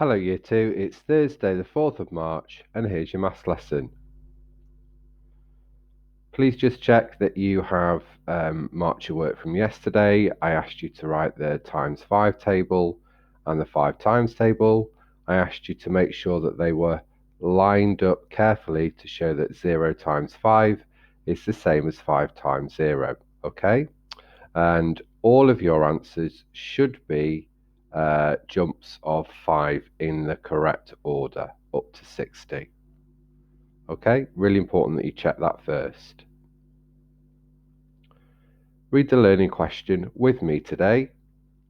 Hello Year 2, it's Thursday the 4th of March and here's your maths lesson. Please just check that you have marked your work from yesterday. I asked you to write the times 5 table and the 5 times table. I asked you to make sure that they were lined up carefully to show that 0 times 5 is the same as 5 times 0, okay? And all of your answers should be jumps of 5 in the correct order up to 60. Okay, really important that you check that first. Read the learning question with me today.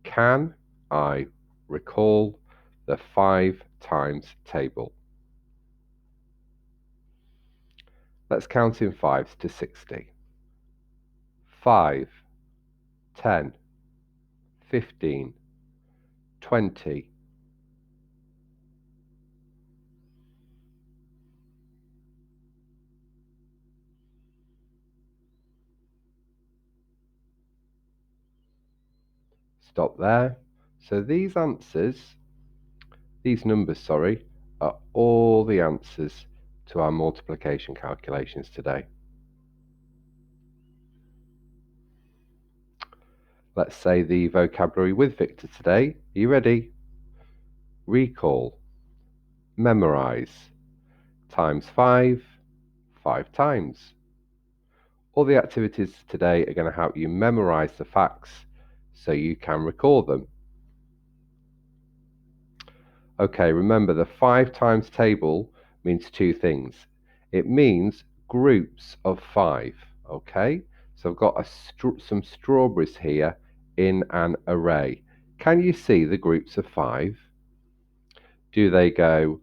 Can I recall the 5 times table? Let's count in 5s to 60. 5, 10, 15, 20, 30. Stop there. So these numbers, are all the answers to our multiplication calculations today. Let's say the vocabulary with Victor today. Are you ready? Recall, memorize, times 5, 5 times. All the activities today are going to help you memorize the facts so you can recall them. Okay, remember the 5 times table means two things. It means groups of 5, okay? So I've got some strawberries here in an array. Can you see the groups of 5? Do they go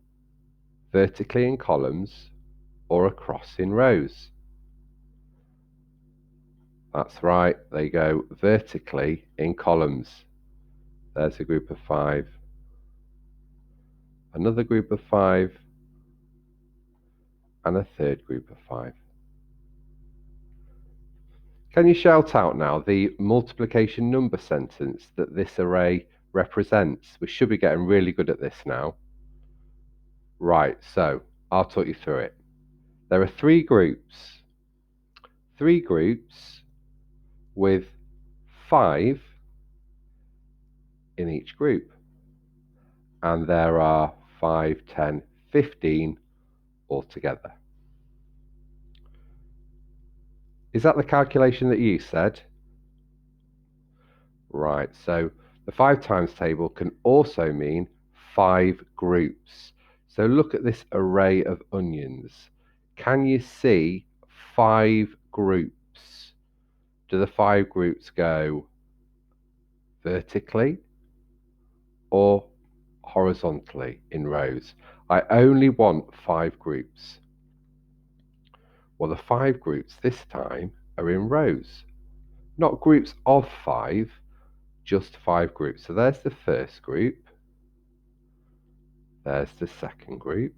vertically in columns or across in rows? That's right, they go vertically in columns. There's a group of 5. Another group of 5. And a third group of 5. Can you shout out now the multiplication number sentence that this array represents? We should be getting really good at this now. Right, so I'll talk you through it. There are 3 groups. 3 groups with 5 in each group. And there are 5, 10, 15 altogether. Is that the calculation that you said? Right, so the 5 times table can also mean 5 groups. So look at this array of onions. Can you see 5 groups? Do the 5 groups go vertically or horizontally in rows? I only want 5 groups. Well, the 5 groups this time are in rows, not groups of 5, just 5 groups. So there's the first group. There's the second group,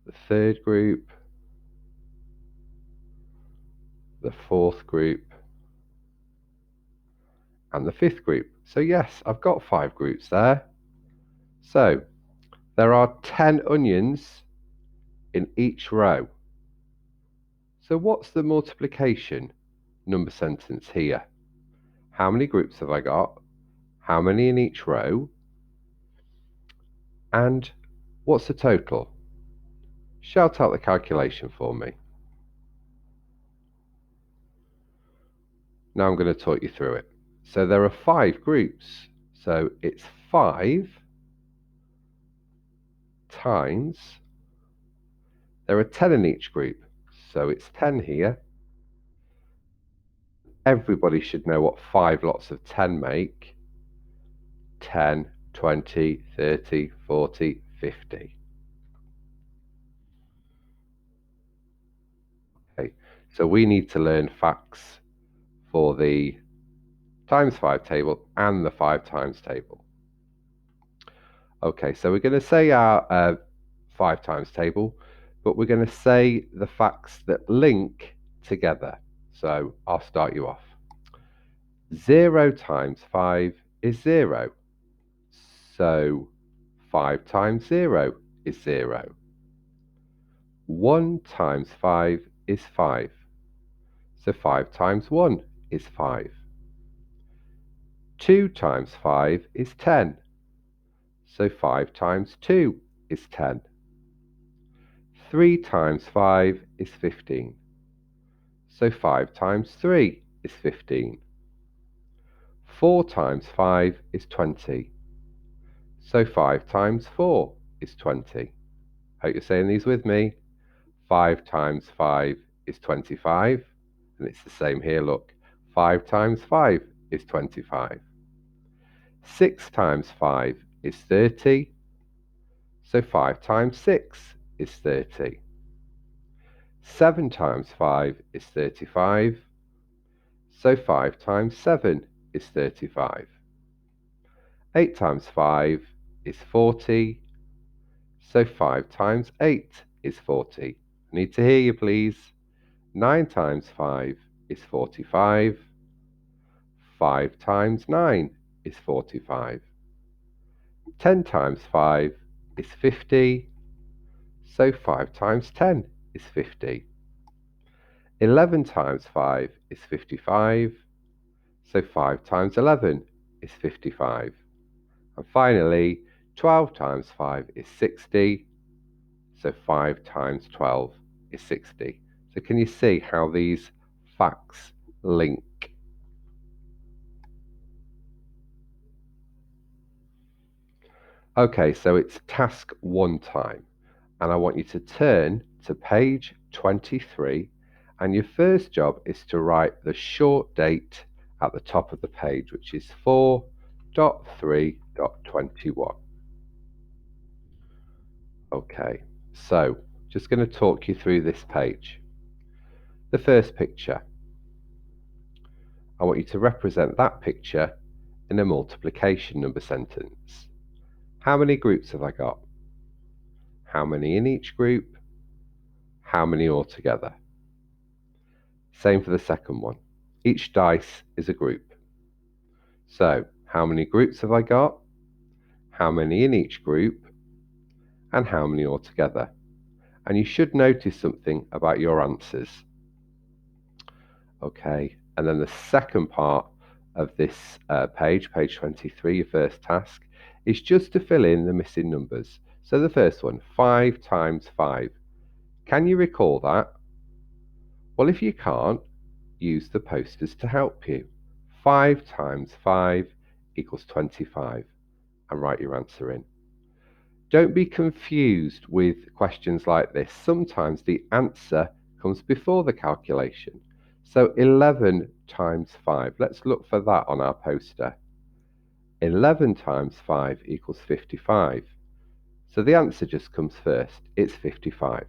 the third group, the fourth group, and the fifth group. So yes, I've got 5 groups there. So there are 10 onions in each row. So what's the multiplication number sentence here? How many groups have I got? How many in each row? And what's the total? Shout out the calculation for me. Now I'm going to talk you through it. So there are 5 groups. So it's 5 times, there are 10 in each group. So it's 10 here. Everybody should know what 5 lots of 10 make. 10, 20, 30, 40, 50. Okay, so we need to learn facts for the times 5 table and the 5 times table. Okay, so we're going to say our 5 times table, but we're going to say the facts that link together. So I'll start you off. 0 times 5 is 0. So 5 times 0 is 0. 1 times 5 is 5. So 5 times 1 is 5. 2 times 5 is 10. So 5 times 2 is 10. 3 times 5 is 15. So 5 times 3 is 15. 4 times 5 is 20. So 5 times 4 is 20. Hope you're saying these with me. 5 times 5 is 25. And it's the same here, look. 5 times 5 is 25. 6 times 5 is 30. So 5 times 6 is 30. 7 times 5 is 35. So 5 times 7 is 35. 8 times 5 is 40. So 5 times 8 is 40. I need to hear you, please. 9 times 5 is 45. 5 times 9 is 45. 10 times 5 is 50. So 5 times 10 is 50. 11 times 5 is 55. So 5 times 11 is 55. And finally, 12 times 5 is 60. So 5 times 12 is 60. So can you see how these facts link? Okay, so it's task 1 time. And I want you to turn to page 23. And your first job is to write the short date at the top of the page, which is 4.3.21. Okay, so just going to talk you through this page. The first picture. I want you to represent that picture in a multiplication number sentence. How many groups have I got? How many in each group? How many altogether? Same for the second one. Each dice is a group. So, how many groups have I got? How many in each group? And how many altogether? And you should notice something about your answers. Okay, and then the second part of this page 23, your first task, is just to fill in the missing numbers. So the first one, 5 times 5. Can you recall that? Well, if you can't, use the posters to help you. 5 times 5 equals 25, and write your answer in. Don't be confused with questions like this. Sometimes the answer comes before the calculation. So 11 times 5. Let's look for that on our poster. 11 times 5 equals 55. So the answer just comes first. It's 55.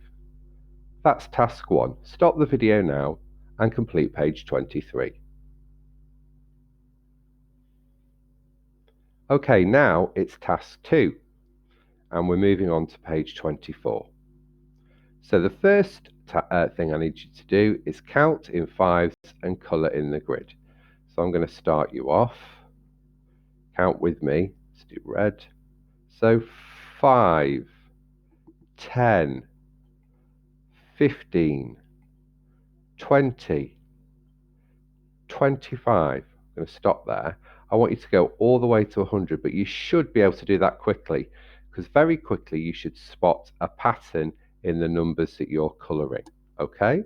That's task 1. Stop the video now and complete page 23. Okay, now it's task 2. And we're moving on to page 24. So the first thing I need you to do is count in 5s and colour in the grid. So I'm going to start you off. Count with me. Let's do red. So 5, 10, 15, 20, 25. I'm going to stop there. I want you to go all the way to 100, but you should be able to do that quickly, because very quickly you should spot a pattern in the numbers that you're colouring. Okay?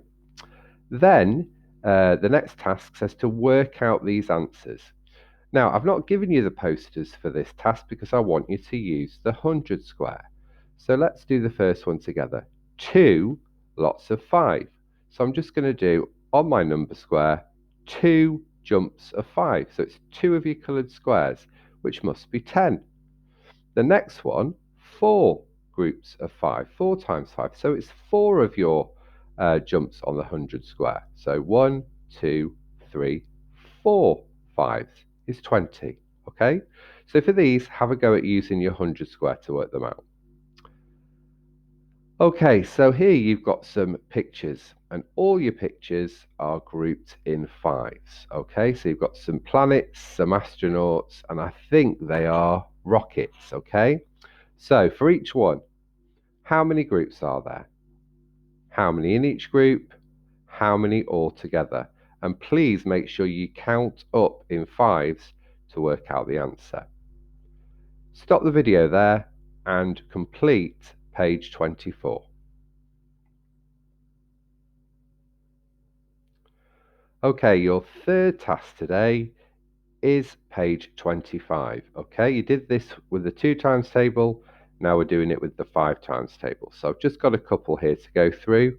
Then the next task says to work out these answers. Now, I've not given you the posters for this task because I want you to use the 100 square. So let's do the first one together. 2 lots of 5. So I'm just going to do, on my number square, 2 jumps of 5. So it's 2 of your coloured squares, which must be 10. The next one, 4 groups of 5. 4 times 5. So it's 4 of your jumps on the 100 square. So 1, 2, 3, 4 5s is 20. Okay? So for these, have a go at using your 100 square to work them out. Okay, so here you've got some pictures, and all your pictures are grouped in 5s. Okay, so you've got some planets, some astronauts, and I think they are rockets, okay? So for each one, how many groups are there? How many in each group? How many altogether? And please make sure you count up in fives to work out the answer. Stop the video there and complete page 24. Okay, your third task today is page 25. Okay, you did this with the 2 times table. Now we're doing it with the 5 times table. So I've just got a couple here to go through.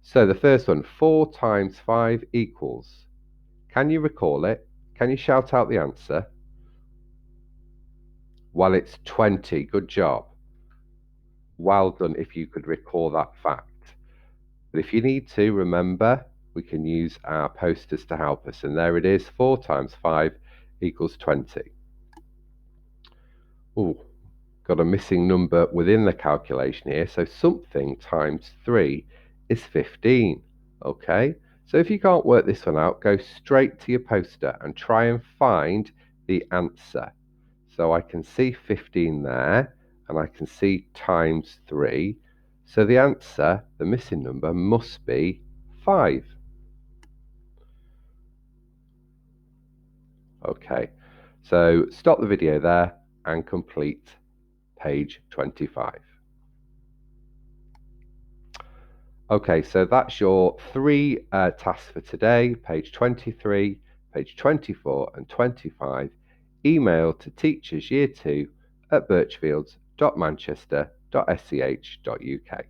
So the first one, 4 times 5 equals. Can you recall it? Can you shout out the answer? Well, it's 20. Good job. Well done if you could recall that fact. But if you need to, remember, we can use our posters to help us. And there it is, 4 times 5 equals 20. Oh, got a missing number within the calculation here. So something times 3 is 15. Okay, so if you can't work this one out, go straight to your poster and try and find the answer. So I can see 15 there, and I can see times 3. So the answer, the missing number, must be 5. Okay, so stop the video there and complete page 25. Okay, so that's your 3 tasks for today, page 23, page 24 and 25. Email to teachers year 2 at birchfields.manchester.sch.uk.